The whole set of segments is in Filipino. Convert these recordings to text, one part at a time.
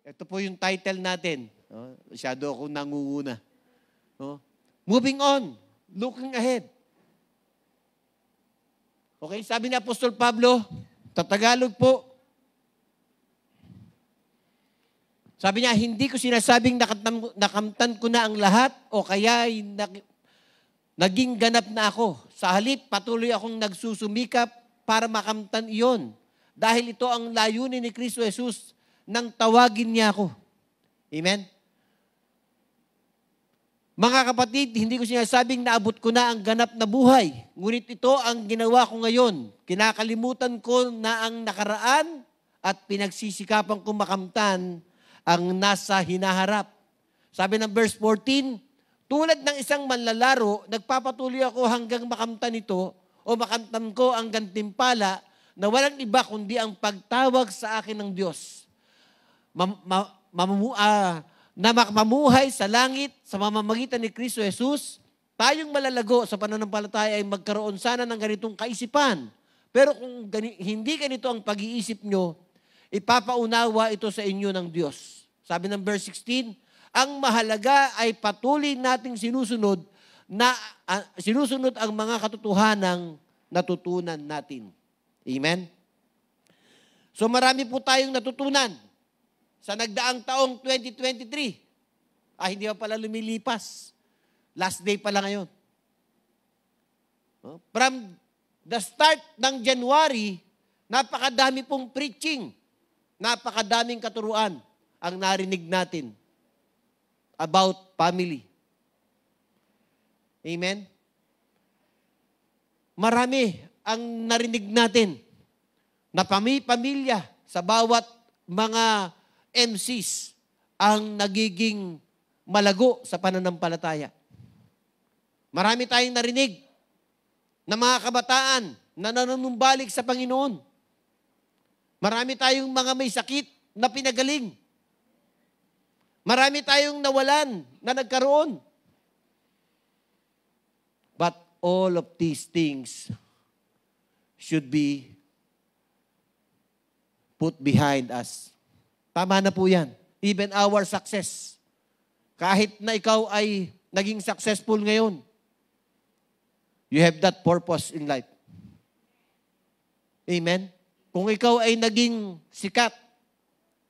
Ito po yung title natin. Masyado akong nangunguna. Moving on. Looking ahead. Okay, sabi ni Apostol Pablo, Tagalog po, sabi niya, hindi ko sinasabing nakamtan ko na ang lahat o kaya naging ganap na ako. Sa halip, patuloy akong nagsusumikap para makamtan iyon. Dahil ito ang layunin ni Kristo Jesus nang tawagin niya ako. Amen? Mga kapatid, hindi ko sinasabing naabot ko na ang ganap na buhay. Ngunit ito ang ginawa ko ngayon. Kinakalimutan ko na ang nakaraan at pinagsisikapan ko makamtan ang nasa hinaharap. Sabi ng verse 14, tulad ng isang manlalaro, nagpapatuloy ako hanggang makamtan ito o makamtan ko ang gantimpala na walang iba kundi ang pagtawag sa akin ng Diyos. Na mamuhay sa langit sa mamamagitan ni Kristo Jesus, tayong malalago sa pananampalataya ay magkaroon sana ng ganitong kaisipan. Pero kung hindi ganito ang pag-iisip nyo, ipapaunawa ito sa inyo ng Diyos. Sabi ng verse 16, ang mahalaga ay patuloy nating sinusunod ang mga katotohanang natutunan natin. Amen? So marami po tayong natutunan sa nagdaang taong 2023. Hindi pa pala lumilipas. Last day pala ngayon. From the start ng January, napakadami pong preaching. Napakadaming katuruan ang narinig natin about family. Amen? Marami ang narinig natin na pamilya sa bawat mga MCs ang nagiging malago sa pananampalataya. Marami tayong narinig na mga kabataan na nanunumbalik sa Panginoon. Marami tayong mga may sakit na pinagaling. Marami tayong nawalan na nagkaroon. But all of these things should be put behind us. Tama na po yan. Even our success. Kahit na ikaw ay naging successful ngayon, you have that purpose in life. Amen? Kung ikaw ay naging sikat,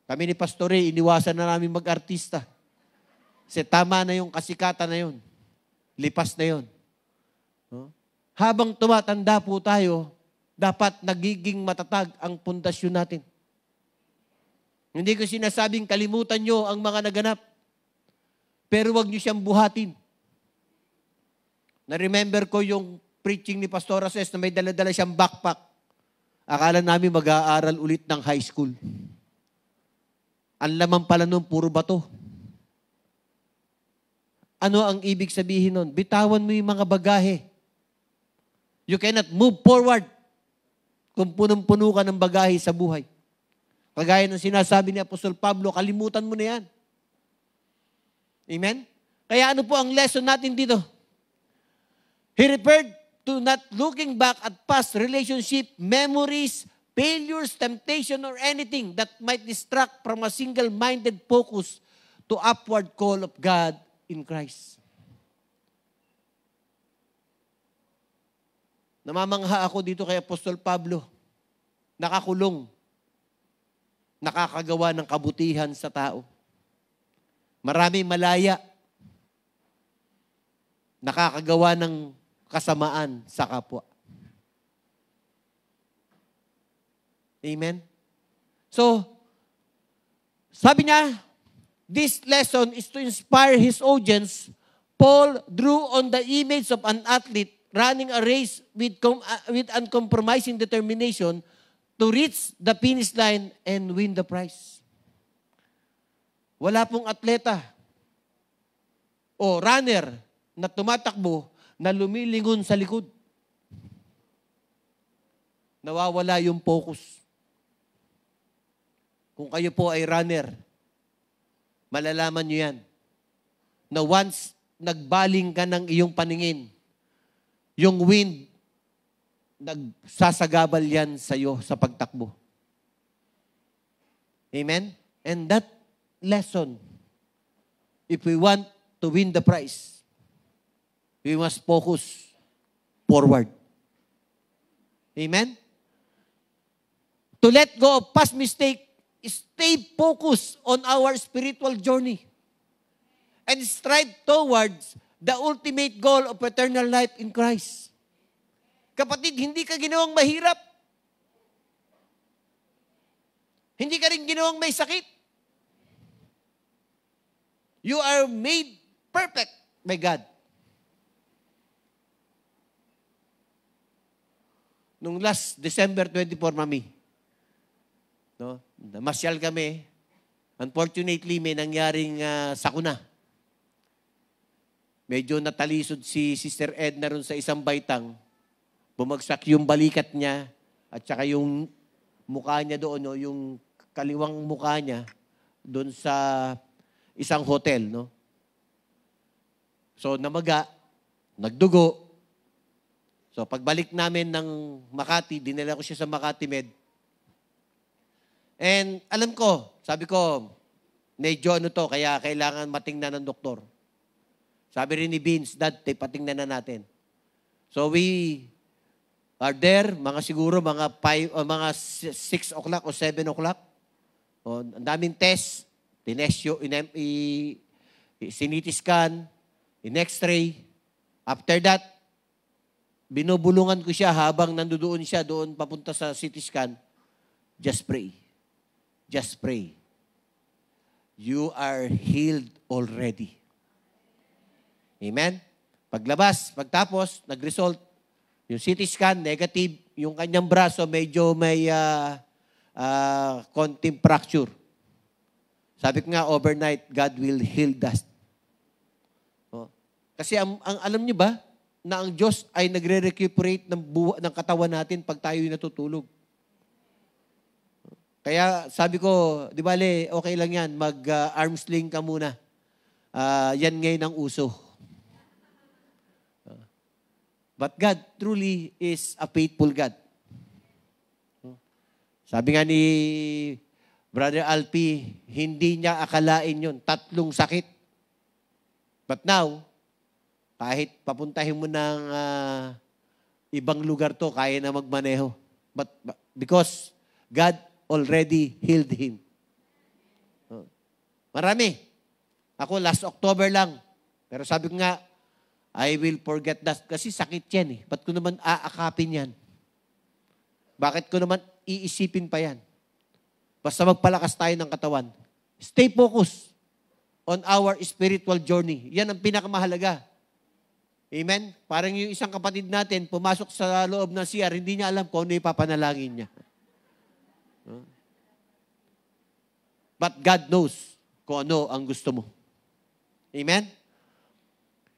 kami ni Pastore, iniwasan na namin mag-artista. Kasi tama na yung kasikatan na yun. Lipas na yun. Habang tumatanda po tayo, dapat nagiging matatag ang pundasyon natin. Hindi ko sinasabing kalimutan nyo ang mga naganap. Pero wag nyo siyang buhatin. Na-remember ko yung preaching ni Pastor Aces na may dala-dala siyang backpack. Akala namin mag-aaral ulit ng high school. Ang laman pala nun, puro bato. Ano ang ibig sabihin nun? Bitawan mo yung mga bagahe. You cannot move forward kung punong-puno ka ng bagahe sa buhay. Kagaya ng sinasabi ni Apostol Pablo, kalimutan mo na yan. Amen? Kaya ano po ang lesson natin dito? He referred to not looking back at past relationship, memories, failures, temptation, or anything that might distract from a single-minded focus to upward call of God in Christ. Namamangha ako dito kay Apostol Pablo. Nakakulong. Nakakagawa ng kabutihan sa tao. Maraming malaya. Nakakagawa ng kasamaan sa kapwa. Amen? So, sabi niya, this lesson is to inspire his audience. Paul drew on the image of an athlete running a race with uncompromising determination to reach the finish line and win the prize. Wala pong atleta o runner na tumatakbo na lumilingon sa likod. Nawawala yung focus. Kung kayo po ay runner, malalaman nyo yan, na once nagbaling ka ng iyong paningin, yung wind, nagsasagabal yan sa iyo sa pagtakbo. Amen? And that lesson. If we want to win the prize, we must focus forward. Amen? To let go of past mistake, stay focused on our spiritual journey and strive towards the ultimate goal of eternal life in Christ. Kapatid, hindi ka ginawang mahirap. Hindi ka rin ginawang may sakit. You are made perfect by God. Nung last December 24, Mami, no, namasyal kami. Unfortunately, may nangyaring sakuna. Medyo natalisod si Sister Edna ron sa isang baitang. Bumagsak yung balikat niya at saka yung mukha niya doon, no, yung kaliwang mukha niya doon sa isang hotel, no? So, namaga, nagdugo. So, pagbalik namin ng Makati, dinala ko siya sa Makati Med. And alam ko, sabi ko, medyo ano to, kaya kailangan matingnan ng doktor. Sabi rin ni Vince, Dad, patingnan na natin. So, we are there, siguro mga 6 o'clock o 7 o'clock. O, ang daming test, tinesyo, siniti scan, in-x-ray. After that, binubulungan ko siya habang nandoon siya doon papunta sa CT scan. Just pray. Just pray. You are healed already. Amen? Paglabas, pagtapos, nag-result, yung CT scan, negative, yung kanyang braso medyo may konting fracture. Sabi ko nga, overnight, God will heal that. Oh. Kasi ang alam niyo ba, na ang Diyos ay nagre-recuperate ng katawan natin pag tayo'y natutulog. Kaya sabi ko, di bale, okay lang yan, mag-arm sling ka muna. Yan ngayon ang uso. But God truly is a faithful God. Sabi nga ni Brother Alpi, hindi niya akalain yun. 3 sakit. But now, kahit papuntahin mo ng ibang lugar to, kaya na magmaneho. But because God already healed him. Marami. Ako last October lang. Pero sabi ko nga, I will forget that. Kasi sakit yan eh. Ba't ko naman aakapin yan? Bakit ko naman iisipin pa yan? Basta magpalakas tayo ng katawan. Stay focused on our spiritual journey. Yan ang pinakamahalaga. Amen? Parang yung isang kapatid natin, pumasok sa loob ng CR, hindi niya alam kung ano ipapanalangin niya. But God knows kung ano ang gusto mo. Amen?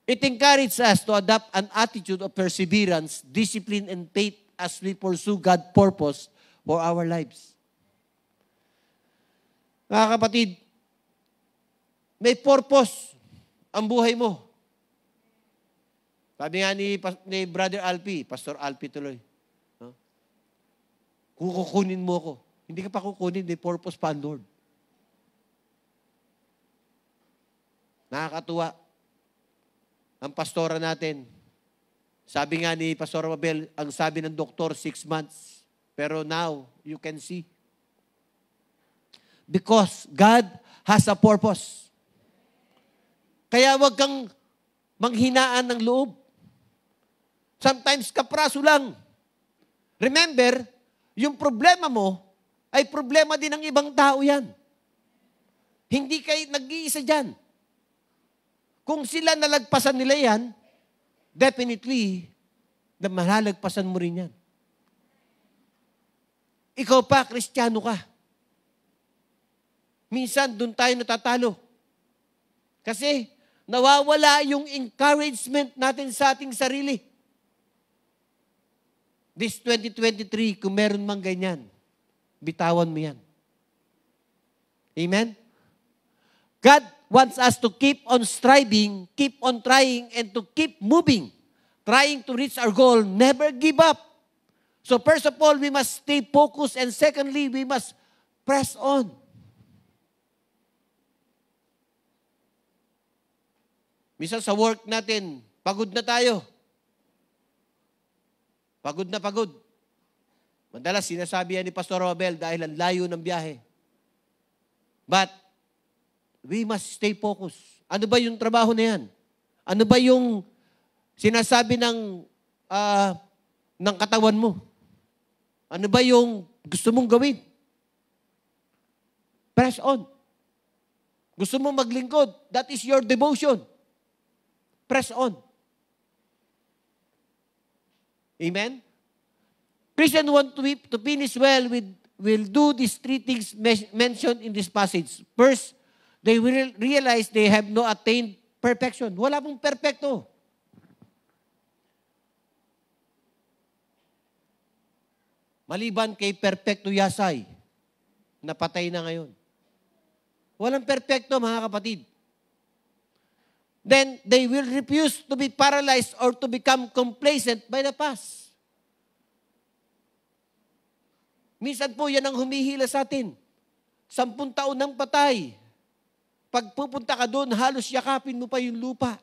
It encourages us to adopt an attitude of perseverance, discipline, and faith as we pursue God's purpose for our lives. Mga kapatid, may purpose ang buhay mo. Sabi nga ni Brother Alpi, Pastor Alpi tuloy, no? Kung kukunin mo ako, hindi ka pa kukunin, may purpose pa ang Lord. Nakakatuwa. Ang pastora natin, sabi nga ni Pastor Mabel, ang sabi ng doktor, 6 months. Pero now, you can see. Because God has a purpose. Kaya wag kang manghinaan ng loob. Sometimes kapraso lang. Remember, yung problema mo ay problema din ng ibang tao yan. Hindi kayo nag-iisa dyan. Kung sila nalagpasan nila yan, definitely, malalagpasan mo rin yan. Ikaw pa, Kristiyano ka. Minsan, doon tayo natatalo. Kasi, nawawala yung encouragement natin sa ating sarili. This 2023, kung meron mang ganyan, bitawan mo yan. Amen? God wants us to keep on striving, keep on trying, and to keep moving, trying to reach our goal, never give up. So first of all, we must stay focused, and secondly, we must press on. Minsan sa work natin, pagod na tayo. Pagod na pagod. Madalas sinasabi yan ni Pastor Robel dahil ang layo ng biyahe. But, we must stay focused. Ano ba yung trabaho na yan? Ano ba yung sinasabi ng katawan mo? Ano ba yung gusto mong gawin? Press on. Gusto mong maglingkod? That is your devotion. Press on. Amen? Christians want to finish well will do these three things mentioned in this passage. First, they will realize they have no attained perfection. Wala pong perfecto. Maliban kay Perfecto Yasay, napatay na ngayon. Walang perfecto, mga kapatid. Then, they will refuse to be paralyzed or to become complacent by the past. Minsan po yan ang humihila sa atin. 10 taon ng patay. Pag pupunta ka doon, halos yakapin mo pa yung lupa.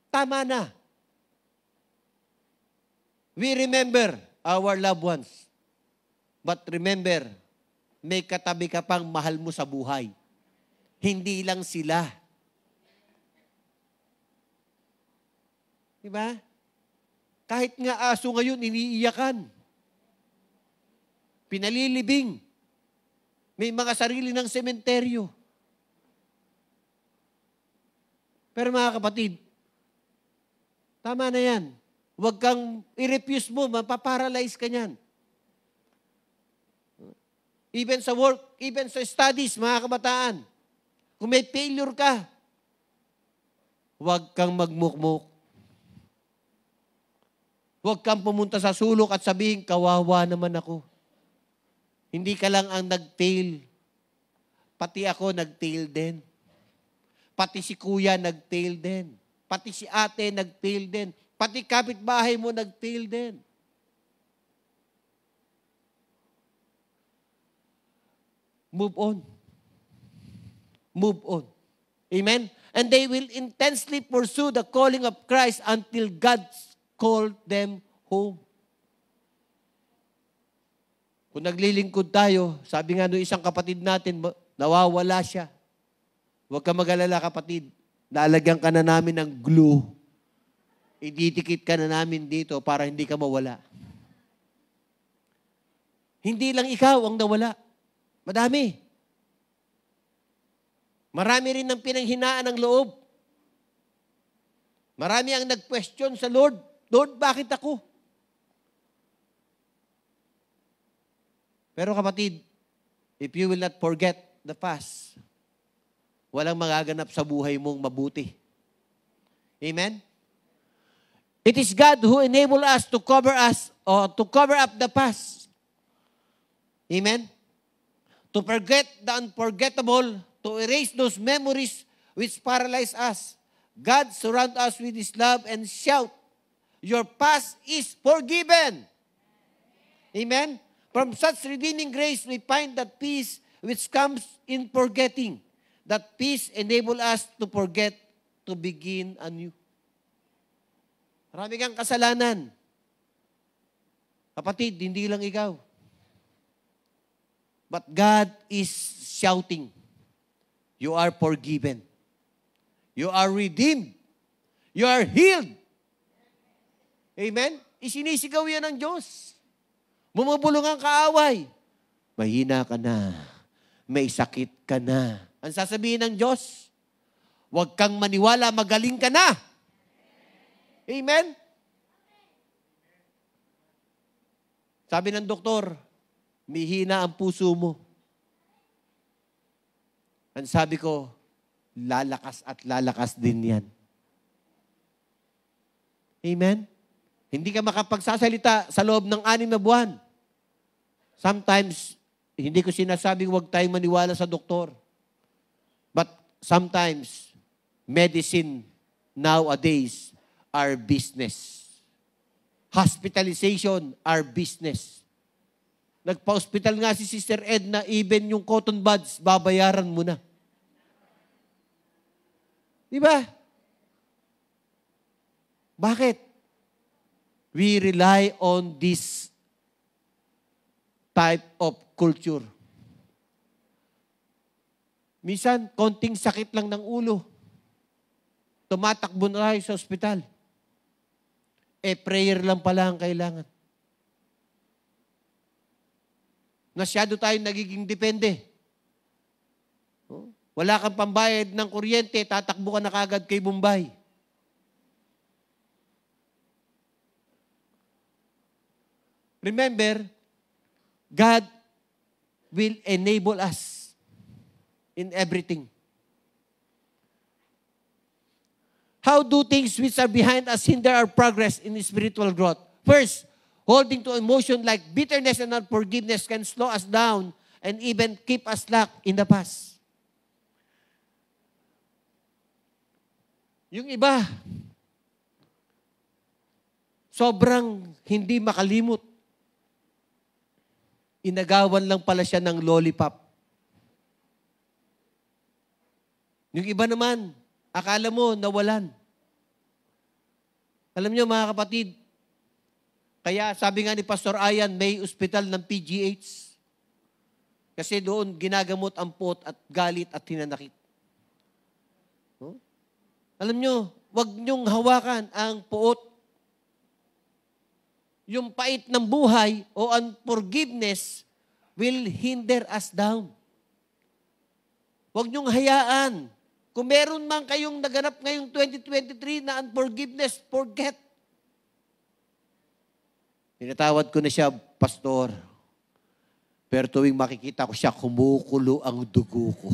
Tama na. We remember our loved ones. But remember, may katabi ka pang mahal mo sa buhay. Hindi lang sila. Diba? Kahit nga aso ngayon, iniiyakan. Pinalilibing. May mga sarili ng sementeryo. Pero mga kapatid, tama na yan. Huwag kang i-refuse mo, mapaparalyze ka niyan. Even sa work, even sa studies, mga kabataan, kung may failure ka, huwag kang magmukmuk. Huwag kang pumunta sa sulok at sabihin, kawawa naman ako. Hindi ka lang ang nag-fail. Pati ako nag-fail din. Pati si kuya nag-fail din. Pati si ate nag-fail din. Pati kapitbahay mo nag-fail din. Move on. Move on. Amen? And they will intensely pursue the calling of Christ until God called them home. Kung naglilingkod tayo, sabi nga nung isang kapatid natin, nawawala siya. Huwag ka mag-alala, kapatid. Lalagyan ka na namin ng glue. Ididikit ka na namin dito para hindi ka mawala. Hindi lang ikaw ang nawala. Madami. Marami rin ang pinanghinaan ng loob. Marami ang nag-question sa Lord. Lord, bakit ako? Pero kapatid, if you will not forget the past, walang magaganap sa buhay mong mabuti. Amen? It is God who enabled us to cover up the past. Amen? To forget the unforgettable, to erase those memories which paralyze us. God surround us with His love and shout, your past is forgiven. Amen? From such redeeming grace, we find that peace which comes in forgetting. That peace enable us to forget, to begin anew. Marami kang kasalanan. Kapatid, hindi lang ikaw. But God is shouting, you are forgiven. You are redeemed. You are healed. Amen? Isinisigaw yan ng Diyos. Bumubulong ang kaaway. Mahina ka na. May sakit ka na. Ang sasabihin ng Diyos, huwag kang maniwala, magaling ka na. Amen? Sabi ng doktor, mihina ang puso mo. Ang sabi ko, lalakas at lalakas din yan. Amen? Hindi ka makapagsasalita sa loob ng 6 na buwan. Sometimes, hindi ko sinasabing huwag tayong maniwala sa doktor. But sometimes, medicine nowadays are business. Hospitalization are business. Nagpa-hospital nga si Sister Edna, even yung cotton buds, babayaran mo na. Di ba? Bakit? We rely on this type of culture. Minsan, konting sakit lang ng ulo. Tumatakbo na tayo sa ospital. Prayer lang pala ang kailangan. Masyado tayong nagiging depende. Wala kang pambayad ng kuryente, tatakbo ka na kagad kay Bombay. Remember, God will enable us in everything. How do things which are behind us hinder our progress in spiritual growth? First, holding to emotion like bitterness and unforgiveness can slow us down and even keep us stuck in the past. Yung iba, sobrang hindi makalimot. Inagawan lang pala siya ng lollipop. Yung iba naman, akala mo nawalan. Alam niyo mga kapatid, kaya sabi nga ni Pastor Ayan, may ospital ng PGH. Kasi doon ginagamot ang puot at galit at hinanakit. No? Alam niyo, wag niyong hawakan ang puot. Yung pait ng buhay o unforgiveness will hinder us down. Huwag niyong hayaan. Kung meron man kayong naganap ngayong 2023 na unforgiveness, forget. Tinatawad ko na siya, Pastor. Pero tuwing makikita ko siya, kumukulo ang dugo ko.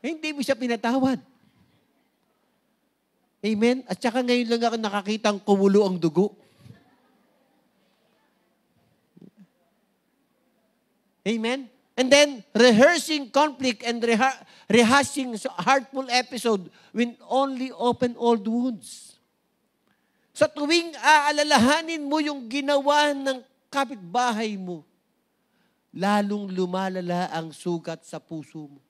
Hindi mo siya pinatawad. Amen? At saka ngayon lang ako nakakitang kumulo ang dugo. Amen? And then, rehearsing conflict and rehashing hurtful episode will only open old wounds. Sa tuwing aalalahanin mo yung ginawa ng kapitbahay mo, lalong lumalala ang sugat sa puso mo.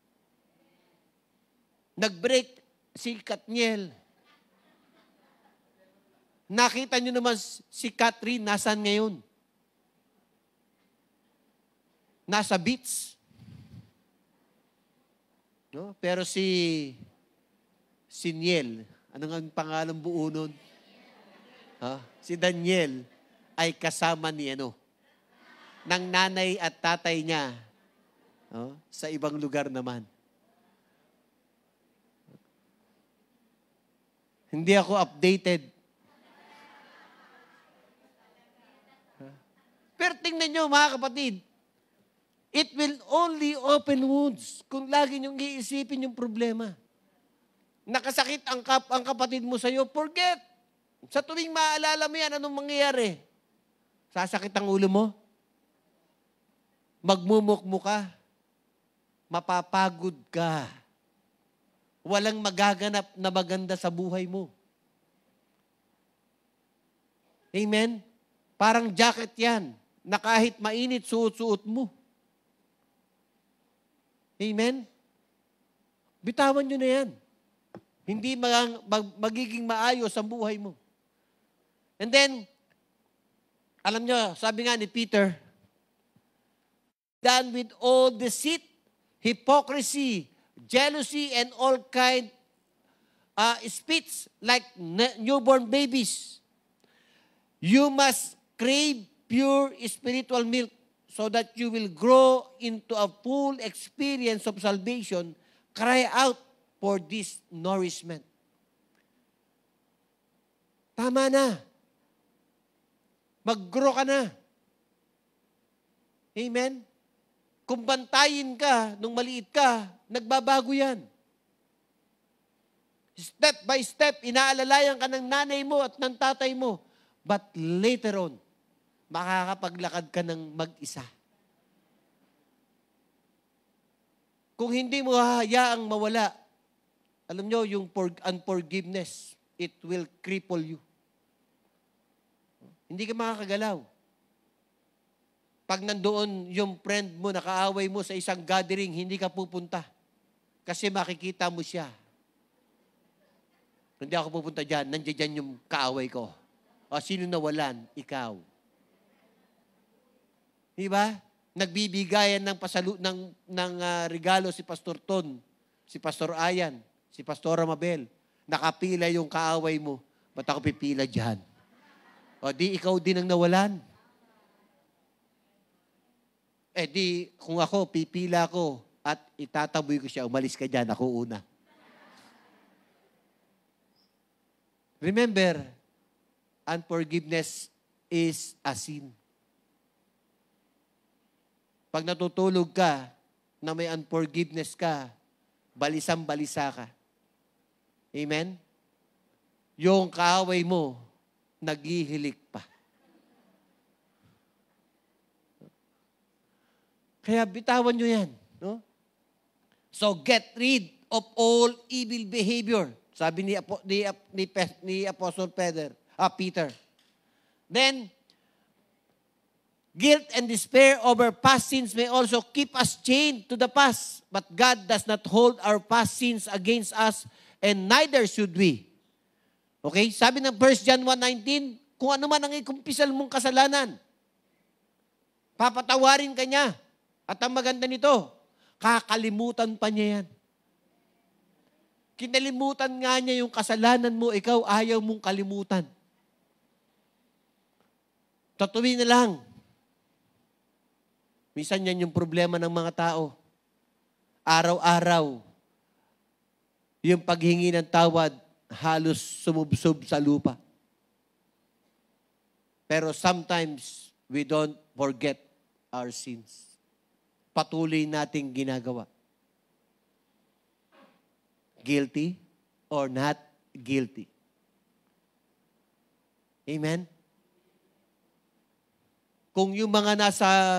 Nag-break si Katniel. Nakita nyo naman si Catherine, nasaan ngayon? Nasa beach. No? Pero si Niel, anong ang pangalan buo nun? Si Daniel ay kasama ni ng nanay at tatay niya sa ibang lugar naman. Hindi ako updated. Pero tingnan nyo mga kapatid, it will only open wounds kung lagi nyong iisipin yung problema. Nakasakit ang kapatid mo sa'yo, forget. Sa tuwing maalala mo yan, anong mangyayari? Sasakit ang ulo mo? Magmumukmo ka? Mapapagod ka? Walang magaganap na maganda sa buhay mo. Amen? Parang jacket yan, na kahit mainit, suot-suot mo. Amen? Bitawan nyo na yan. Hindi magiging maayos ang buhay mo. And then, alam nyo, sabi nga ni Peter, done with all deceit, hypocrisy, jealousy, and all kind speech like newborn babies. You must crave pure spiritual milk so that you will grow into a full experience of salvation. Cry out for this nourishment. Tama na. Mag-grow ka na. Amen? Kung bantayin ka nung maliit ka, nagbabago yan. Step by step, inaalalayan ka ng nanay mo at ng tatay mo. But later on, makakapaglakad ka ng mag-isa. Kung hindi mo hayaang mawala, alam nyo, yung unforgiveness, it will cripple you. Hindi ka makakagalaw. Pag nandoon yung friend mo, nakaaway mo sa isang gathering, hindi ka pupunta. Kasi makikita mo siya. Hindi ako pupunta dyan. Nandiyan dyan yung kaaway ko. O sino nawalan? Ikaw. Diba? Nagbibigayan ng regalo si Pastor Ton, si Pastor Ayan, si Pastor Mabel. Nakapila yung kaaway mo. Ba't ako pipila dyan? O di ikaw din ang nawalan. Eh di, kung ako, pipila ko at itataboy ko siya, umalis ka dyan, ako una. Remember, unforgiveness is a sin. Pag natutulog ka na may unforgiveness ka, balisang-balisa ka. Amen? Yung kaaway mo, naghihilik pa. Kaya bitawan nyo yan. No? So get rid of all evil behavior. Sabi ni Apostle Peter. Then, guilt and despair over past sins may also keep us chained to the past. But God does not hold our past sins against us, and neither should we. Okay? Sabi ng 1 John 1:19, kung ano man ang ikumpisal mong kasalanan, papatawarin ka niya. At ang maganda nito, kakalimutan pa niya yan. Kinalimutan nga niya yung kasalanan mo, ikaw ayaw mong kalimutan. Tatuloy na lang. Minsan yan yung problema ng mga tao. Araw-araw, yung paghingi ng tawad, halos sumubsob sa lupa. Pero sometimes, we don't forget our sins. Patuloy nating ginagawa. Guilty or not guilty. Amen? Kung yung mga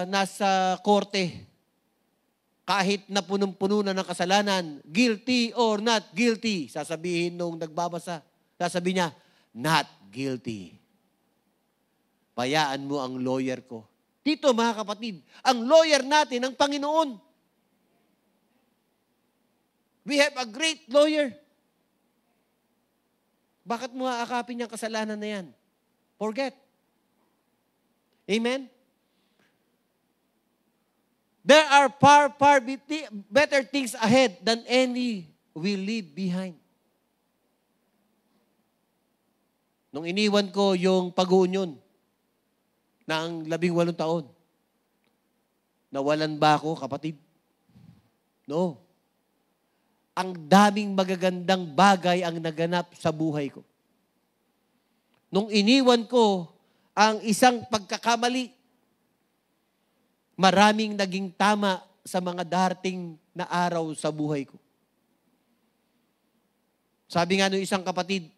nasa korte, kahit na punong-puno na ng kasalanan, guilty or not guilty, sasabihin nung nagbabasa, sasabihin niya, not guilty. Payaan mo ang lawyer ko. Dito mga kapatid, ang lawyer natin, ang Panginoon. We have a great lawyer. Bakit mo aakapin yung kasalanan na yan? Forget. Amen? There are far better things ahead than any we leave behind. Nung iniwan ko yung pag-uunyon ng 18 taon, nawalan ba ako, kapatid? No. Ang daming magagandang bagay ang naganap sa buhay ko. Nung iniwan ko ang isang pagkakamali, maraming naging tama sa mga darating na araw sa buhay ko. Sabi nga ng isang kapatid,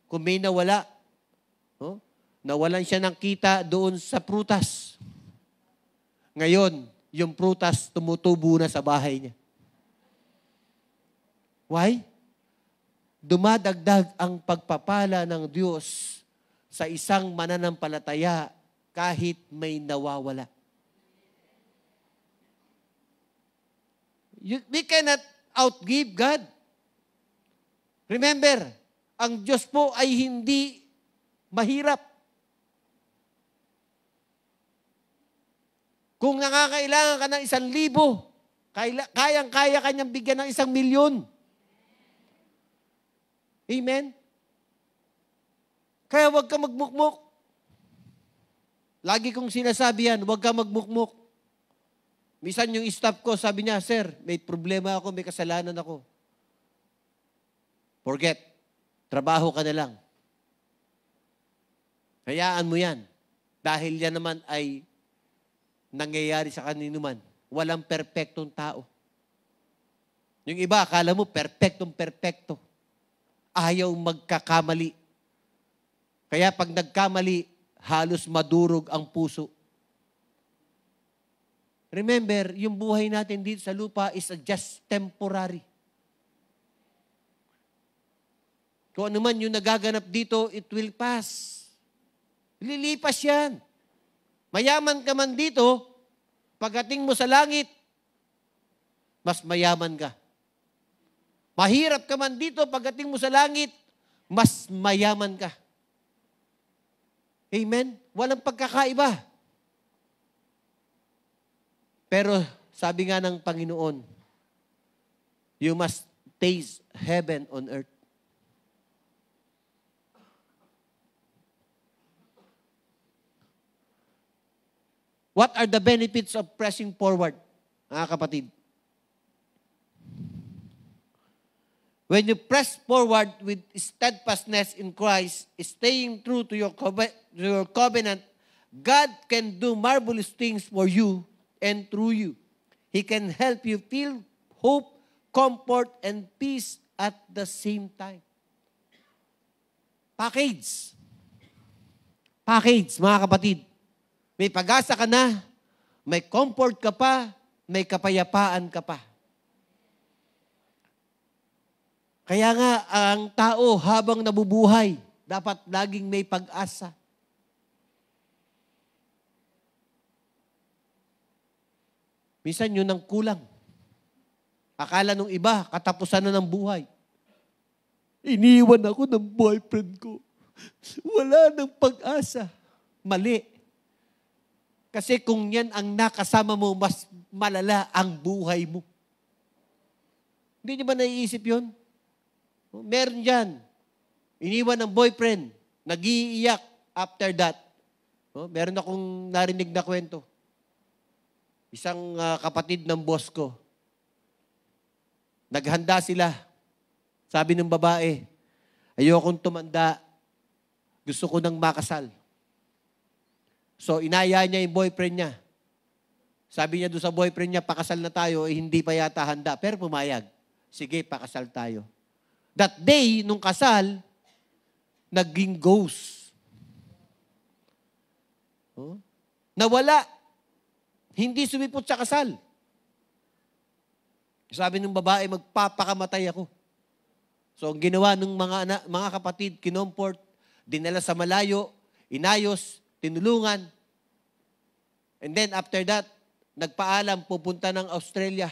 kung may nawala, nawalan siya ng kita doon sa prutas. Ngayon, yung prutas tumutubo na sa bahay niya. Why? Dumadagdag ang pagpapala ng Diyos sa isang mananampalataya kahit may nawawala. We cannot outgive God. Remember, ang Diyos po ay hindi mahirap. Kung nangangailangan ka ng 1,000, kayang-kaya kanyang bigyan ng 1,000,000. Amen? Kaya huwag ka magmukmuk. Lagi kong sinasabi yan, huwag ka magmukmuk. Minsan yung staff ko, sabi niya, Sir, may problema ako, may kasalanan ako. Forget. Trabaho ka na lang. Hayaan mo yan. Dahil yan naman ay nangyayari sa kanino man. Walang perpektong tao. Yung iba, akala mo, perpektong-perpekto. Ayaw magkakamali. Kaya pag nagkamali, halos madurog ang puso. Remember, yung buhay natin dito sa lupa is just temporary. Kung ano man yung nagaganap dito, it will pass. Lilipas yan. Mayaman ka man dito, pagdating mo sa langit, mas mayaman ka. Mahirap ka man dito, pagdating mo sa langit, mas mayaman ka. Amen? Walang pagkakaiba. Pero sabi nga ng Panginoon, you must taste heaven on earth. What are the benefits of pressing forward, mga kapatid? When you press forward with steadfastness in Christ, staying true to your covenant, God can do marvelous things for you and through you. He can help you feel hope, comfort, and peace at the same time. Package. Package, mga kapatid. May pag-asa ka na, may comfort ka pa, may kapayapaan ka pa. Kaya nga, ang tao habang nabubuhay, dapat laging may pag-asa. Minsan yun ang kulang. Akala nung iba, katapusan na ng buhay. Iniwan ako ng boyfriend ko. Wala nang pag-asa. Mali. Kasi kung yan ang nakasama mo, mas malala ang buhay mo. Hindi niyo ba naiisip yun? Meron dyan. Iniwan ng boyfriend. Nag-iiyak after that. Meron akong narinig na kwento. Isang kapatid ng boss ko. Naghanda sila. Sabi ng babae, ayokong tumanda. Gusto ko nang makasal. So, inaya niya yung boyfriend niya. Sabi niya doon sa boyfriend niya, pakasal na tayo, hindi pa yata handa. Pero pumayag. Sige, pakasal tayo. That day, nung kasal, naging ghost. Nawala. Hindi sumipot sa kasal. Sabi ng babae, magpapakamatay ako. So, ang ginawa ng mga kapatid, kinomport, dinala sa malayo, inayos, tinulungan. And then after that, nagpaalam, pupunta ng Australia.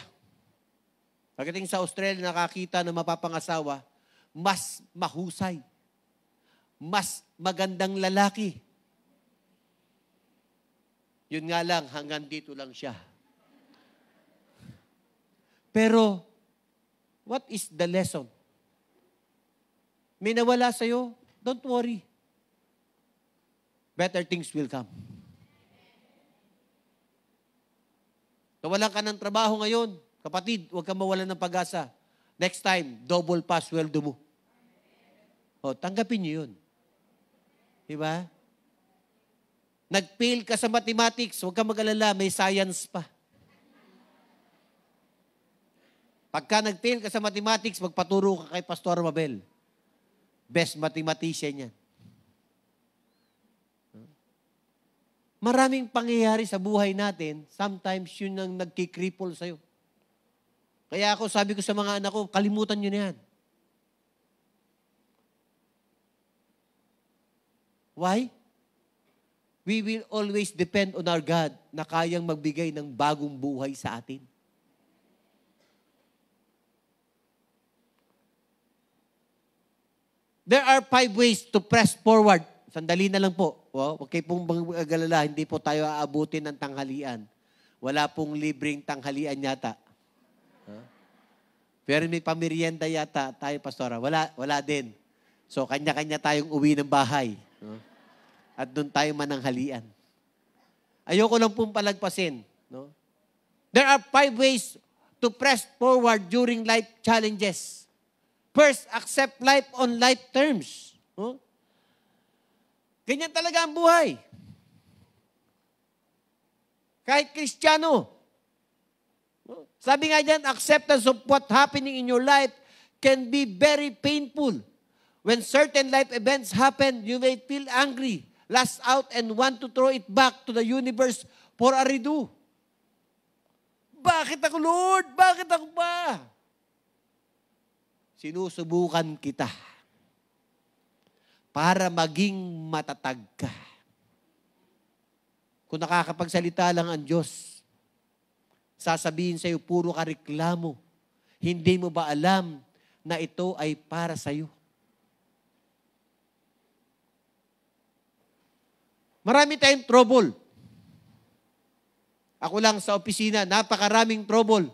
Pagdating sa Australia, nakakita ng mapapangasawa, mas mahusay. Mas magandang lalaki. Yun nga lang, hanggang dito lang siya. Pero, what is the lesson? May nawala sa'yo, don't worry. Better things will come. Nawalan ka ng trabaho ngayon, kapatid, huwag kang mawalan ng pag-asa. Next time, double pa sweldo mo. O, tanggapin niyo yun. Diba? Nag-fail ka sa mathematics, huwag kang mag-alala, may science pa. Pagka nag-fail ka sa mathematics, magpaturo ka kay Pastor Mabel. Best mathematician yan. Maraming pangyayari sa buhay natin, sometimes yun ang nagkikripple sa'yo. Kaya ako, sabi ko sa mga anak ko, kalimutan nyo na yan. Why? We will always depend on our God na kayang magbigay ng bagong buhay sa atin. There are 5 ways to press forward. Sandali na lang po. Huwag kayo pong mag-agalala, hindi po tayo aabutin ng tanghalian. Wala pong libreng tanghalian yata. Pero may pamerienda yata tayo, pastora. Wala din. So, kanya-kanya tayong uwi ng bahay. At doon tayo mananghalian. Ayoko lang pong palagpasin. No? There are 5 ways to press forward during life challenges. First, accept life on life terms. No? Ganyan talaga ang buhay. Kahit Kristiyano. Sabi nga dyan, acceptance of what happening in your life can be very painful. When certain life events happen, you may feel angry, lash out, and want to throw it back to the universe for a redo. Bakit ako, Lord? Bakit ako ba? Sinusubukan kita para maging matatag ka. Kung nakakapagsalita lang ang Diyos, sasabihin sa'yo, puro ka reklamo. Hindi mo ba alam na ito ay para sa iyo. Marami tayong trouble. Ako lang sa opisina, napakaraming trouble.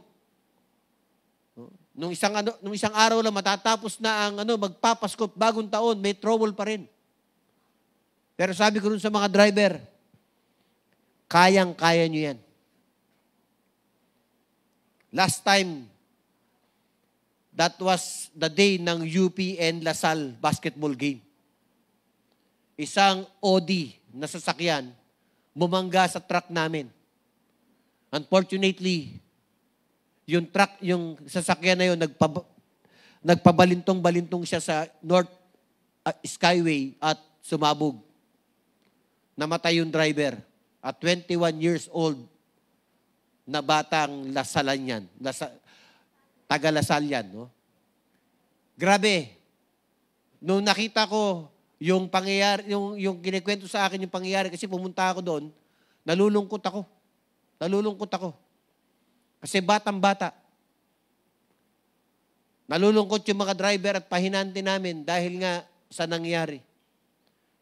Nung isang araw lang matatapos na ang magpapasko, bagong taon, may trouble pa rin. Pero sabi ko rin sa mga driver, kayang-kaya nyo yan. Last time, that was the day ng UP and Lasal basketball game. Isang OD na sasakyan, bumangga sa truck namin. Unfortunately, yung sasakyan na yun, nagpabalintong-balintong siya sa North Skyway at sumabog. Namatay yung driver. At 21 years old na batang Lasalan yan. Taga-Lasal yan. No? Grabe. Nung nakita ko yung pangyayari, yung kinikwento sa akin yung pangyayari, kasi pumunta ako doon, nalulungkot ako. Kasi batang-bata. Nalulungkot yung mga driver at pahinante namin dahil nga sa nangyari.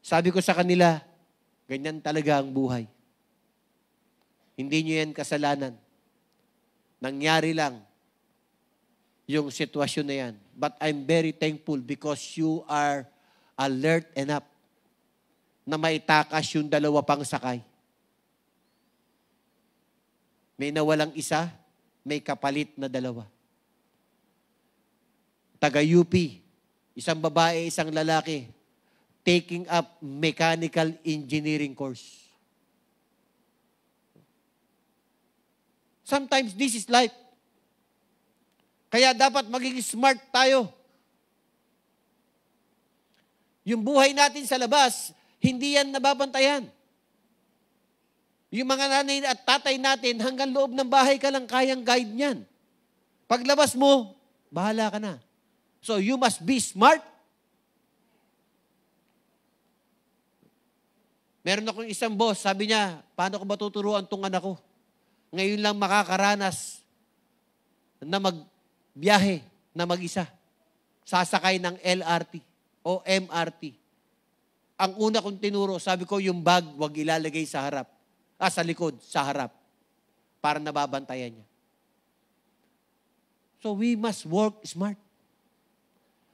Sabi ko sa kanila, ganyan talaga ang buhay. Hindi nyo yan kasalanan. Nangyari lang yung sitwasyon na yan. But I'm very thankful because you are alert enough na maitakas yung dalawa pang sakay. May nawalang isa, may kapalit na dalawa. Taga-UP, isang babae, isang lalaki, taking up mechanical engineering course. Sometimes this is life. Kaya dapat maging smart tayo. Yung buhay natin sa labas, hindi yan nababantayan. Yung mga nanay at tatay natin, hanggang loob ng bahay ka lang kayang guide niyan. Paglabas mo, bahala ka na. So you must be smart. Meron akong isang boss, sabi niya, paano ko ba tuturuan tong anak ko? Ngayon lang makakaranas na magbiyahe na mag-isa. Sasakay ng LRT o MRT. Ang una kong tinuro, sabi ko, yung bag, wag ilalagay sa harap. Sa likod, sa harap. Para nababantayan niya. So we must work smart.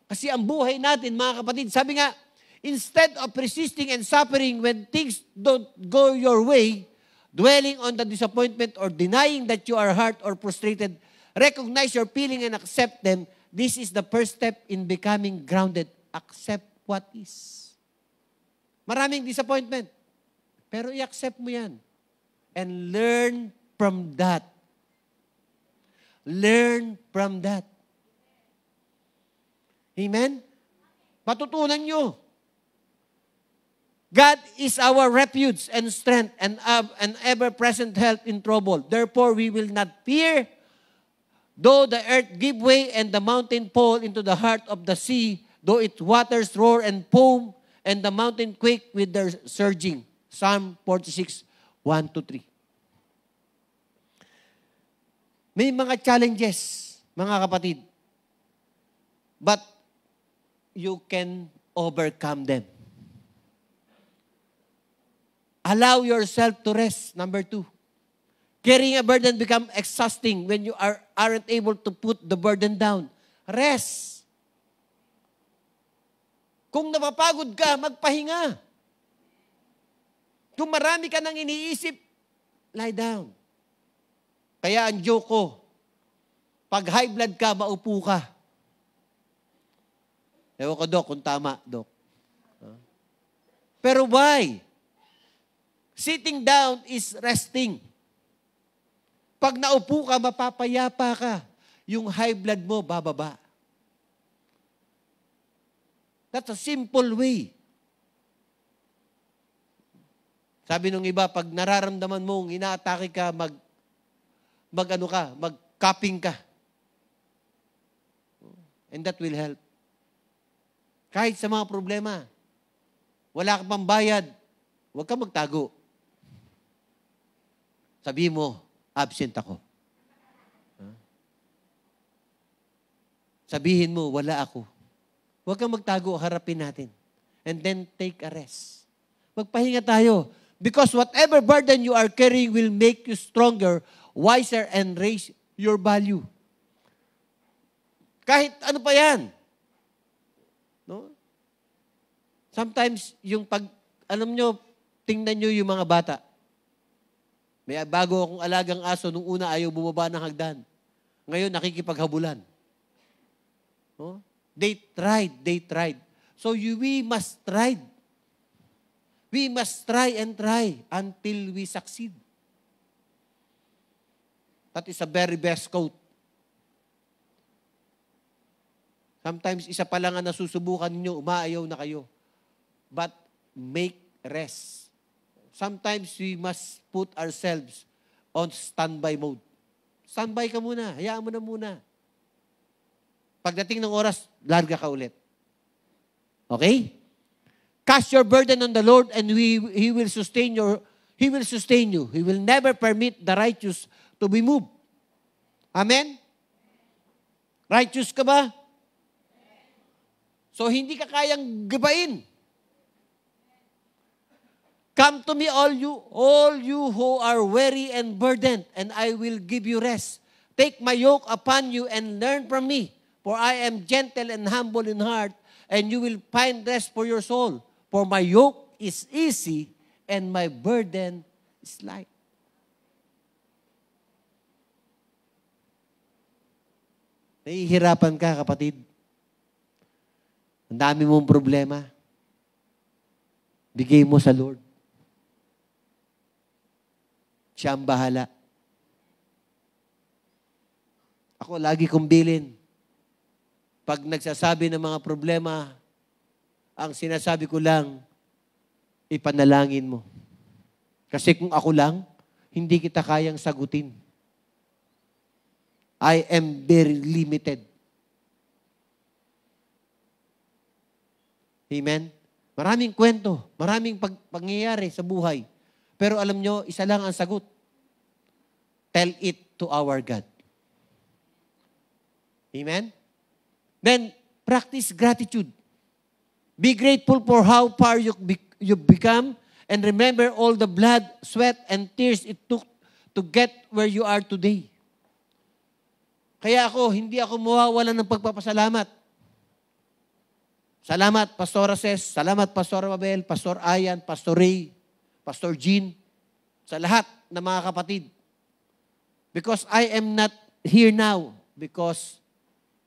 Kasi ang buhay natin, mga kapatid, sabi nga, instead of persisting and suffering when things don't go your way, dwelling on the disappointment or denying that you are hurt or frustrated, recognize your feeling and accept them. This is the first step in becoming grounded. Accept what is. Maraming disappointment. Pero i-accept mo yan. And learn from that. Learn from that. Amen? Patutunan nyo. God is our refuge and strength and ever-present help in trouble. Therefore, we will not fear, though the earth give way and the mountain fall into the heart of the sea, though its waters roar and foam, and the mountain quake with their surging. Psalm 46, 1-3. May mga challenges, mga kapatid. But you can overcome them. Allow yourself to rest. Number 2. Carrying a burden become exhausting when you aren't able to put the burden down. Rest. Kung napapagod ka, magpahinga. Kung marami ka nang iniisip, lie down. Kaya ang joke ko, pag high blood ka, maupo ka. Ewan ko, Dok, kung tama, Dok. Pero why? Sitting down is resting. Pag naupo ka, mapapayapa ka. Yung high blood mo, bababa. That's a simple way. Sabi nung iba, pag nararamdaman mong inaatake ka, mag-cupping ka. And that will help. Kahit sa mga problema, wala kang pambayad, huwag kang magtago. Sabi mo, absent ako. Sabihin mo, wala ako. Huwag kang magtago, harapin natin. And then take a rest. Magpahinga tayo. Because whatever burden you are carrying will make you stronger, wiser, and raise your value. Kahit ano pa yan. No? Sometimes, alam nyo, tingnan nyo yung mga bata. May bago akong alagang aso, nung una ayaw bumaba ng hagdan. Ngayon, nakikipaghabulan. No? They tried. So we must try. We must try and try until we succeed. That is a very best quote. Sometimes, isa pa lang ang nasusubukan ninyo, umaayaw na kayo. But make rest. Sometimes, we must put ourselves on standby mode. Standby ka muna. Hayaan mo na muna. Pagdating ng oras, larga ka ulit. Okay? Cast your burden on the Lord and He will sustain you. He will never permit the righteous to be moved. Amen? Righteous ka ba? So, hindi ka kayang gabain. Come to me, all you who are weary and burdened, and I will give you rest. Take my yoke upon you and learn from me, for I am gentle and humble in heart, and you will find rest for your soul. For my yoke is easy, and my burden is light. Nahihirapan ka, kapatid. Ang dami mong problema. Bigay mo sa Lord. Siya ang bahala. Ako, lagi kong bilin. Pag nagsasabi ng mga problema, ang sinasabi ko lang, ipanalangin mo. Kasi kung ako lang, hindi kita kayang sagutin. I am very limited. Amen? Maraming kwento, maraming pangyayari sa buhay. Pero alam nyo, isa lang ang sagot. Tell it to our God. Amen? Then, practice gratitude. Be grateful for how far you've become and remember all the blood, sweat, and tears it took to get where you are today. Kaya hindi ako mawawalan ng pagpapasalamat. Salamat, Pastor Ses. Salamat, Pastor Mabel, Pastor Ayan, Pastor Ray, Pastor Jean, sa lahat ng mga kapatid. Because I am not here now because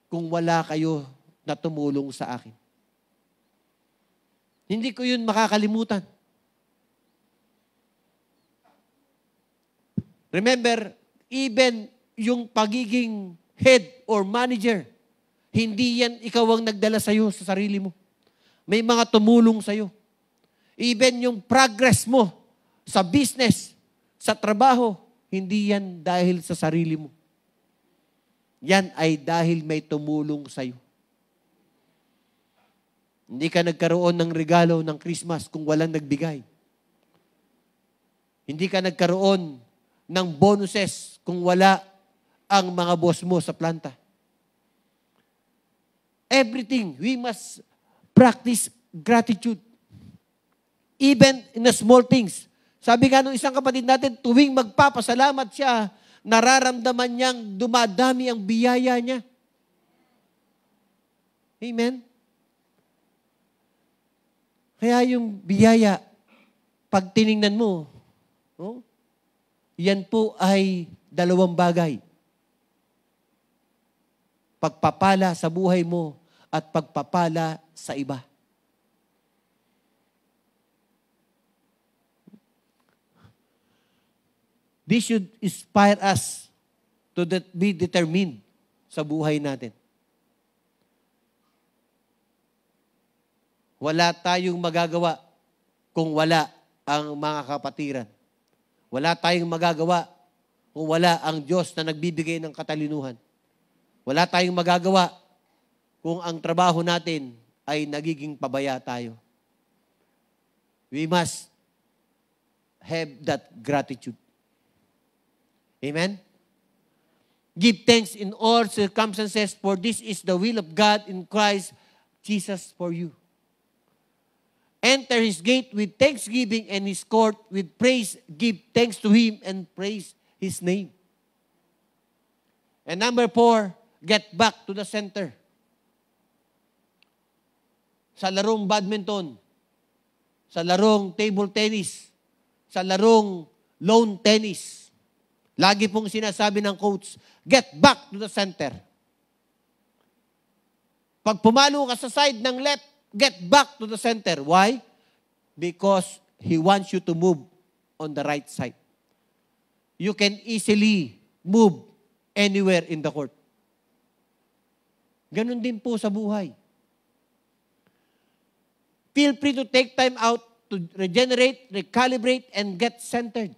kung wala kayo na tumulong sa akin. Hindi ko yun makakalimutan. Remember, even yung pagiging head or manager, hindi yan ikaw ang nagdala sa'yo sa sarili mo. May mga tumulong sa'yo. Even yung progress mo sa business, sa trabaho, hindi yan dahil sa sarili mo. Yan ay dahil may tumulong sa'yo. Hindi ka nagkaroon ng regalo ng Christmas kung walang nagbigay. Hindi ka nagkaroon ng bonuses kung wala ang mga boss mo sa planta. Everything, we must practice gratitude. Even in the small things. Sabi nga nung isang kapatid natin, tuwing magpapasalamat siya, nararamdaman niyang dumadami ang biyaya niya. Amen? Kaya yung biyaya, pag tiningnan mo, yan po ay dalawang bagay. Pagpapala sa buhay mo at pagpapala sa iba. This should inspire us to be determined sa buhay natin. Wala tayong magagawa kung wala ang mga kapatiran. Wala tayong magagawa kung wala ang Diyos na nagbibigay ng katalinuhan. Wala tayong magagawa kung ang trabaho natin ay nagiging pabaya tayo. We must have that gratitude. Amen? Give thanks in all circumstances, for this is the will of God in Christ Jesus for you. Enter his gate with thanksgiving and his court with praise. Give thanks to him and praise his name. And number 4, get back to the center. Sa larong badminton, sa larong table tennis, sa larong lawn tennis, lagi pong sinasabi ng coach, get back to the center. Pag pumalo ka sa side ng left, get back to the center. Why? Because he wants you to move on the right side. You can easily move anywhere in the court. Ganon din po sa buhay. Feel free to take time out to regenerate, recalibrate, and get centered.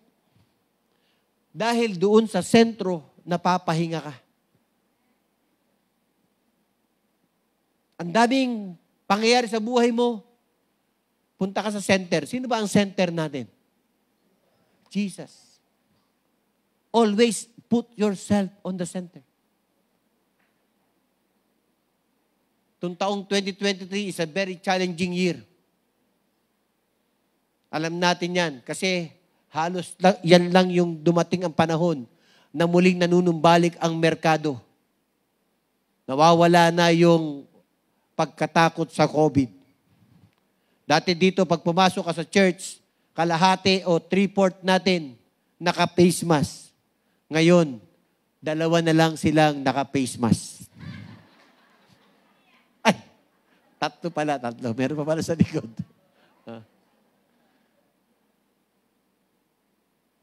Dahil doon sa sentro, napapahinga ka. Ang daming pangyayari sa buhay mo, punta ka sa center. Sino ba ang center natin? Jesus. Always put yourself on the center. Itong taong 2023 is a very challenging year. Alam natin yan kasi halos yan lang yung dumating ang panahon na muling nanunumbalik ang merkado. Nawawala na yung pagkatakot sa COVID. Dati dito, pag pumasok ka sa church, kalahati o 3/4 natin naka-face mask. Ngayon, 2 na lang silang naka-face mask. Ay, 3 pala. Meron pa pala sa likod.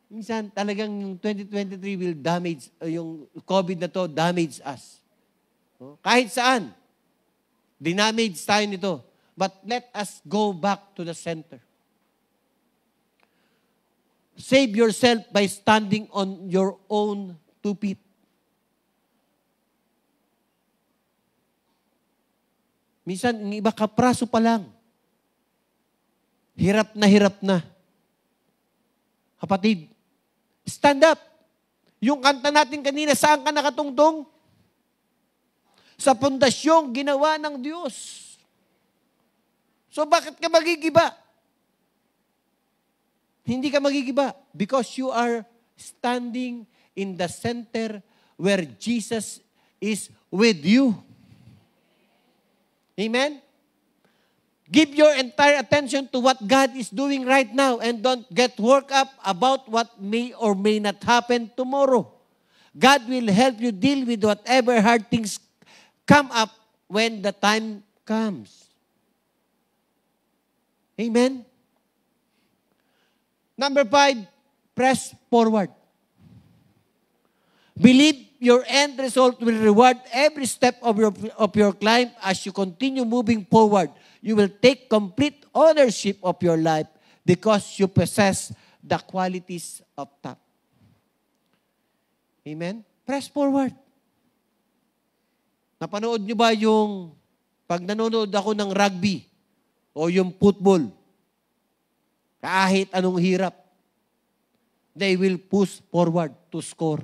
Minsan, talagang yung 2023 will damage, yung COVID na to, damage us. Kahit saan, dinamage tayo nito. But let us go back to the center. Save yourself by standing on your own 2 feet. Minsan, ang iba kapraso pa lang. Hirap na. Kapatid, stand up. Yung kanta natin kanina, saan ka nakatungtong? Sa pundasyong ginawa ng Diyos. So bakit ka magigiba? Hindi ka magigiba because you are standing in the center where Jesus is with you. Amen? Give your entire attention to what God is doing right now and don't get worked up about what may or may not happen tomorrow. God will help you deal with whatever hard things come up when the time comes. Amen? Number 5, press forward. Believe your end result will reward every step of your climb as you continue moving forward. You will take complete ownership of your life because you possess the qualities of top. Amen? Press forward. Napanood nyo ba yung pag nanonood ako ng rugby o yung football, kahit anong hirap, they will push forward to score.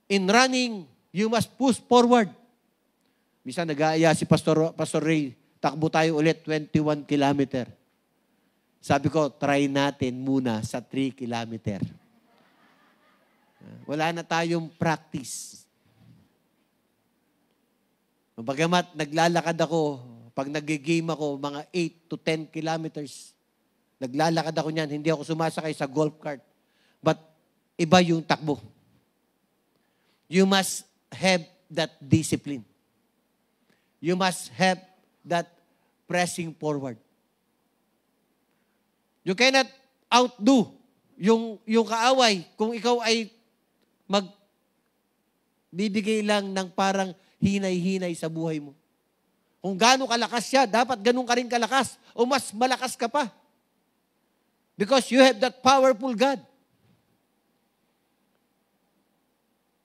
In running, you must push forward. Minsan nag-aaya si Pastor Ray, takbo tayo ulit 21 kilometer. Sabi ko, try natin muna sa 3 kilometer. Wala na tayong practice. Bagamat naglalakad ako, pag nag-game ako, mga 8 to 10 kilometers, naglalakad ako niyan, hindi ako sumasakay sa golf cart. But iba yung takbo. You must have that discipline. You must have that pressing forward. You cannot outdo yung kaaway kung ikaw ay magbibigay lang ng parang hinay-hinay sa buhay mo. Kung gaano kalakas siya, dapat ganun ka rin kalakas o mas malakas ka pa. Because you have that powerful God.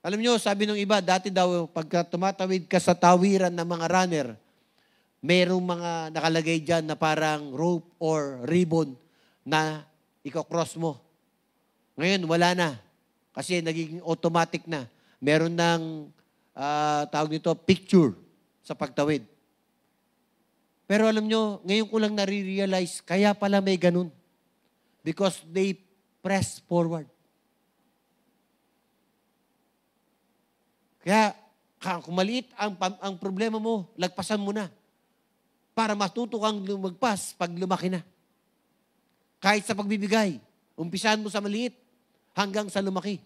Alam nyo, sabi ng iba, dati daw, pagka tumatawid ka sa tawiran ng mga runner, mayroong mga nakalagay dyan na parang rope or ribbon na iko-cross mo. Ngayon, wala na. Kasi nagiging automatic na. Meron ng, tawag nito, picture sa pagtawid. Pero alam nyo, ngayon ko lang nare-realize, kaya pala may ganun. Because they press forward. Kaya, kung maliit ang problema mo, lagpasan mo na. Para matuto kang lumagpas pag lumaki na. Kahit sa pagbibigay, umpisahan mo sa maliit hanggang sa lumaki.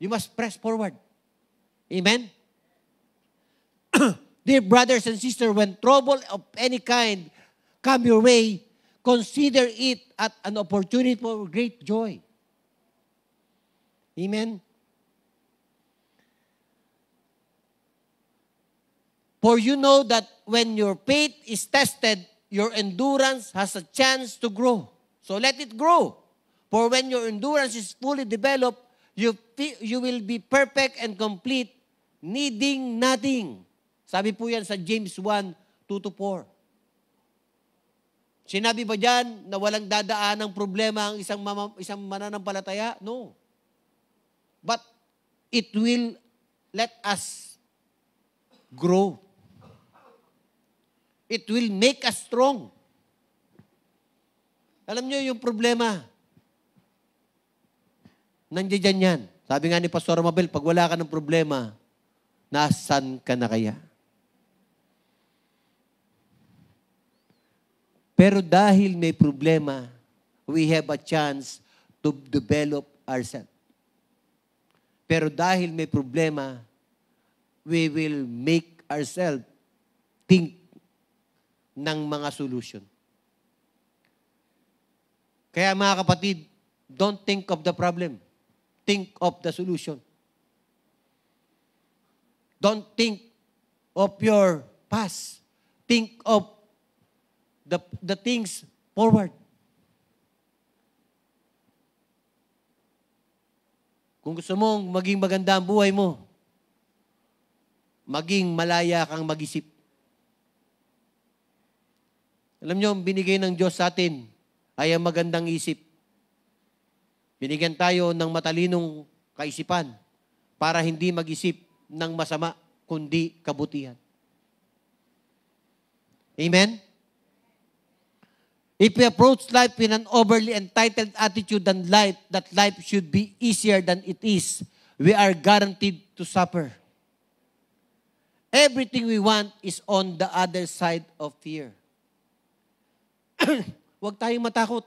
You must press forward. Amen? Dear brothers and sisters, when trouble of any kind come your way, consider it at an opportunity for great joy. Amen? For you know that when your faith is tested, your endurance has a chance to grow. So let it grow. For when your endurance is fully developed, you will be perfect and complete, needing nothing. Sabi po yan sa James 1, 2-4. Sinabi ba dyan na walang dadaan ng problema ang isang mananampalataya? No. But it will let us grow. It will make us strong. Alam nyo yung problema, nandiyan yan. Sabi nga ni Pastor Mabel, pag wala ka ng problema, nasan ka na kaya? Pero dahil may problema, we have a chance to develop ourselves. Pero dahil may problema, we will make ourselves think ng mga solution. Kaya mga kapatid, don't think of the problem. Think of the solution. Don't think of your past. Think of the things forward. Kung gusto mong maging maganda ang buhay mo, maging malaya kang mag-isip. Alam nyo, binigay ng Diyos sa atin ay ang magandang isip. Binigyan tayo ng matalinong kaisipan para hindi mag-isip ng masama, kundi kabutihan. Amen? If we approach life with an overly entitled attitude that life should be easier than it is, we are guaranteed to suffer. Everything we want is on the other side of fear. Huwag tayong matakot.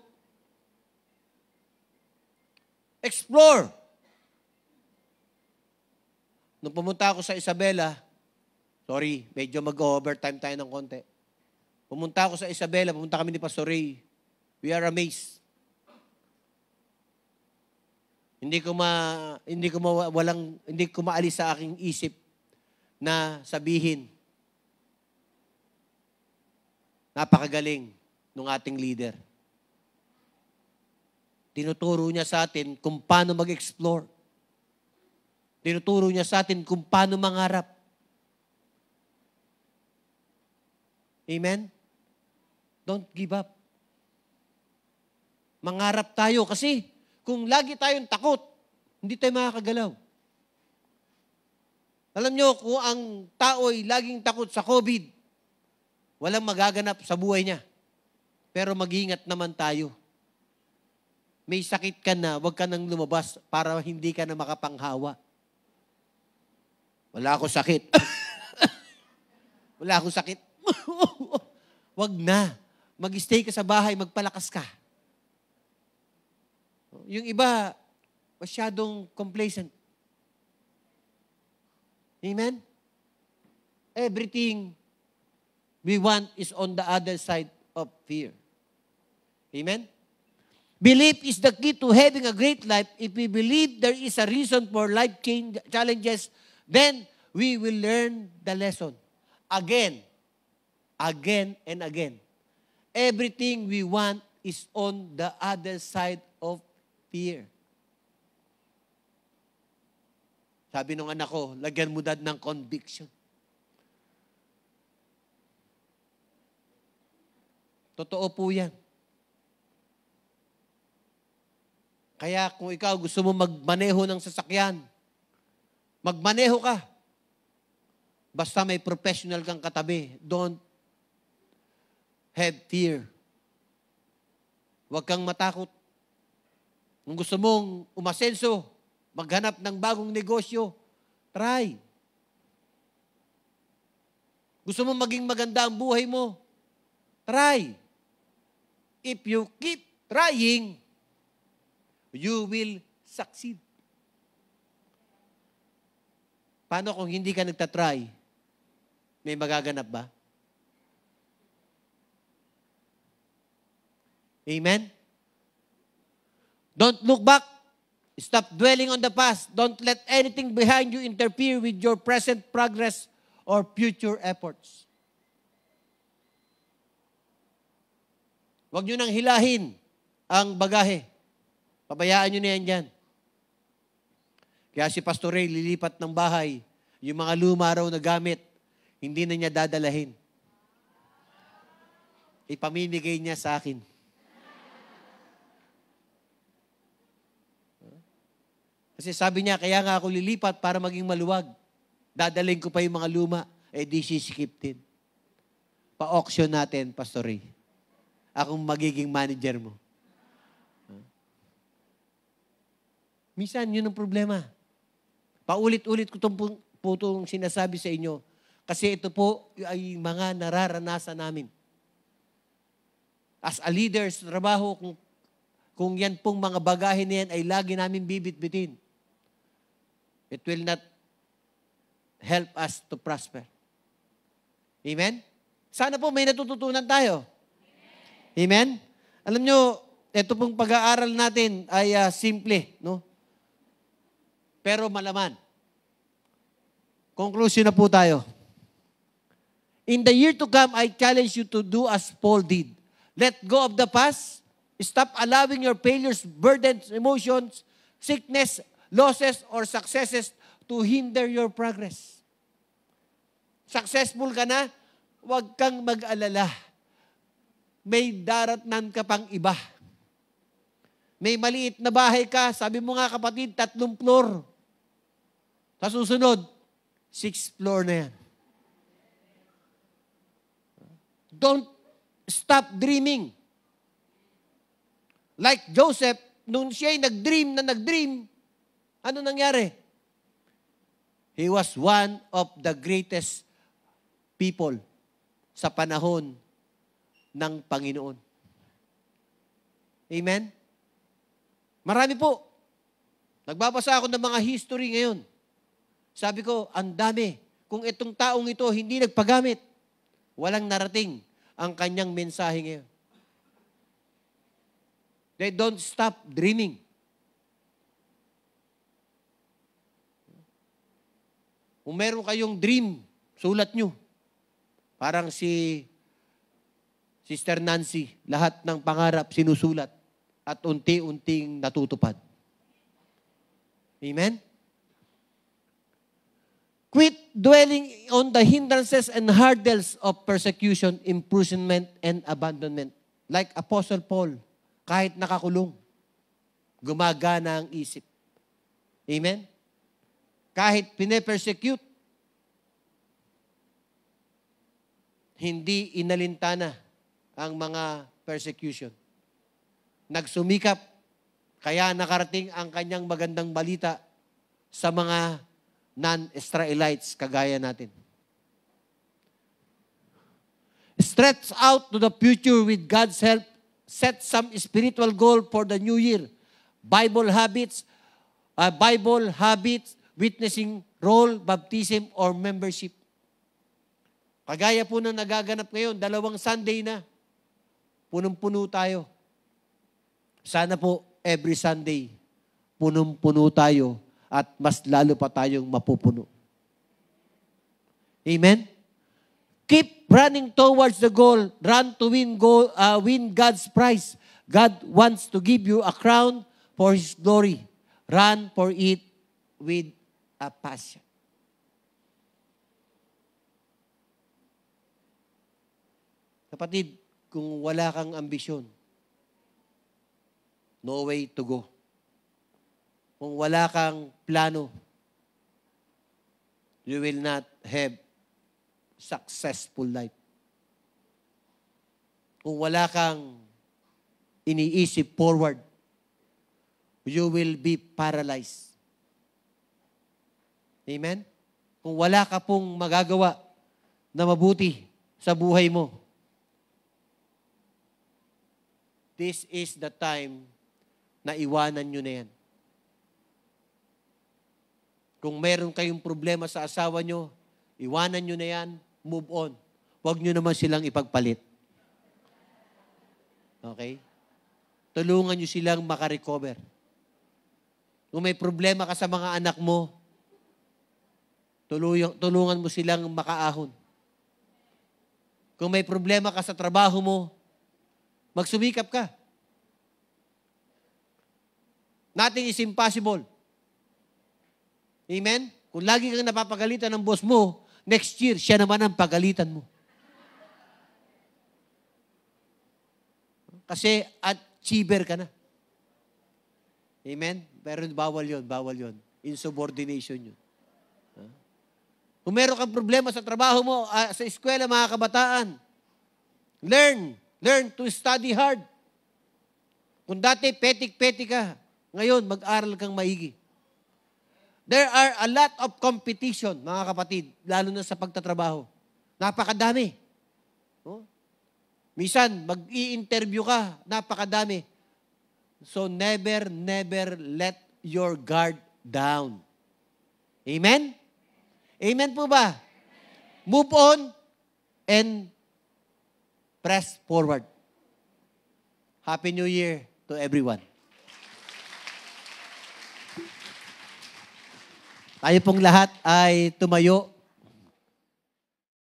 Explore. Nung pumunta ako sa Isabela, sorry, medyo mag-overtime tayo ng konti. Pumunta ako sa Isabela, pumunta kami ni Pastor Ray. We are amazed. Hindi ko maalis sa aking isip na sabihin, napakagaling ng ating leader. Tinuturo niya sa atin kung paano mag-explore. Tinuturo niya sa atin kung paano mangarap. Amen? Don't give up. Mangarap tayo kasi kung lagi tayong takot, hindi tayo makakagalaw. Alam nyo, kung ang tao'y laging takot sa COVID, walang magaganap sa buhay niya. Pero mag-ingat naman tayo. May sakit ka na, huwag ka nang lumabas para hindi ka na makapanghawa. Wala ako sakit. Wala akong sakit. Huwag na. Mag-stay ka sa bahay, magpalakas ka. Yung iba, masyadong complacent. Amen? Everything we want is on the other side of fear. Amen? Belief is the key to having a great life. If we believe there is a reason for life challenges, then we will learn the lesson. Again and again. Everything we want is on the other side of fear. Sabi nung anak ko, lagyan mo dad ng conviction. Totoo po yan. Kaya kung ikaw gusto mo magmaneho ng sasakyan, magmaneho ka. Basta may professional kang katabi. Don't have fear. Huwag kang matakot. Kung gusto mong umasenso, maghanap ng bagong negosyo, try. Gusto mong maging maganda ang buhay mo, try. If you keep trying, you will succeed. Paano kung hindi ka nagtatry? May magaganap ba? Amen? Don't look back. Stop dwelling on the past. Don't let anything behind you interfere with your present progress or future efforts. Huwag nyo nang hilahin ang bagahe. Pabayaan nyo na yan dyan. Kaya si Pastor Ray lilipat ng bahay, yung mga luma raw na gamit, hindi na niya dadalahin. Ipamimigay niya sa akin. Kasi sabi niya, kaya nga ako lilipat para maging maluwag. Dadalhin ko pa yung mga luma, di sisikip din. Pa-auction natin, Pastor Ray. Akong magiging manager mo. Minsan, yun ang problema. Paulit-ulit ko itong sinasabi sa inyo. Kasi ito po ay mga nararanasan namin. As a leader sa trabaho, kung yan pong mga bagahe na yan ay lagi namin bibit-bitin, it will not help us to prosper. Amen? Sana po may natututunan tayo. Amen? Alam nyo, ito pong pag-aaral natin ay simple, no? Pero malaman. Conclusion na po tayo. In the year to come, I challenge you to do as Paul did. Let go of the past. Stop allowing your failures, burdens, emotions, sickness, losses, or successes to hinder your progress. Successful ka na, huwag kang mag-alala. May daratnan ka pang iba. May maliit na bahay ka, sabi mo nga kapatid, 3 floor. Sa susunod, 6 floor na yan. Don't stop dreaming. Like Joseph, nung siya'y nag-dream, ano nangyari? He was one of the greatest people sa panahon ng Panginoon. Amen? Marami po. Nagbabasa ako ng mga history ngayon. Sabi ko, ang dami. Kung itong taong ito hindi nagpagamit, walang narating ang kanyang mensahe ngayon. They don't stop dreaming. Kung meron kayong dream, sulat nyo. Parang si Sister Nancy, lahat ng pangarap sinusulat at unti-unting natutupad. Amen? Quit dwelling on the hindrances and hurdles of persecution, imprisonment, and abandonment. Like Apostle Paul, kahit nakakulong, gumagana ang isip. Amen? Kahit pine-persecute, hindi inalintana ang mga persecution. Nagsumikap, kaya nakarating ang kanyang magandang balita sa mga non-Israelites kagaya natin. Stretch out to the future with God's help. Set some spiritual goal for the new year. Bible habits, witnessing role, baptism, or membership. Kagaya po ng nagaganap ngayon, 2 Sunday na, punong-puno tayo. Sana po, every Sunday, punong-puno tayo at mas lalo pa tayong mapupuno. Amen? Keep running towards the goal. Run to win God's prize. God wants to give you a crown for His glory. Run for it with a passion. Kapatid, kung wala kang ambisyon, no way to go. kung wala kang plano, you will not have successful life. Kung wala kang iniisip forward, you will be paralyzed. Amen? Kung wala ka pong magagawa na mabuti sa buhay mo, this is the time na iwanan nyo na yan. Kung meron kayong problema sa asawa nyo, iwanan nyo na yan, move on. Huwag nyo naman silang ipagpalit. Okay? Tulungan nyo silang makarecover. Kung may problema ka sa mga anak mo, tulungan mo silang makaahon. Kung may problema ka sa trabaho mo, magsumikap ka. Nothing is impossible. Amen? Kung lagi kang napapagalitan ng boss mo, next year, siya naman ang pagalitan mo. Kasi achiever ka na. Amen? Pero bawal yun. Insubordination yun. Kung meron kang problema sa trabaho mo, sa eskwela, mga kabataan, learn to study hard. Kung dati, petik-petik ka, ngayon, mag-aral kang maigi. There are a lot of competition, mga kapatid, lalo na sa pagtatrabaho. Napakadami. Oh? Minsan, mag-i-interview ka, napakadami. So, never let your guard down. Amen? Amen po ba? Move on and press forward. Happy New Year to everyone. Tayo pong lahat ay tumayo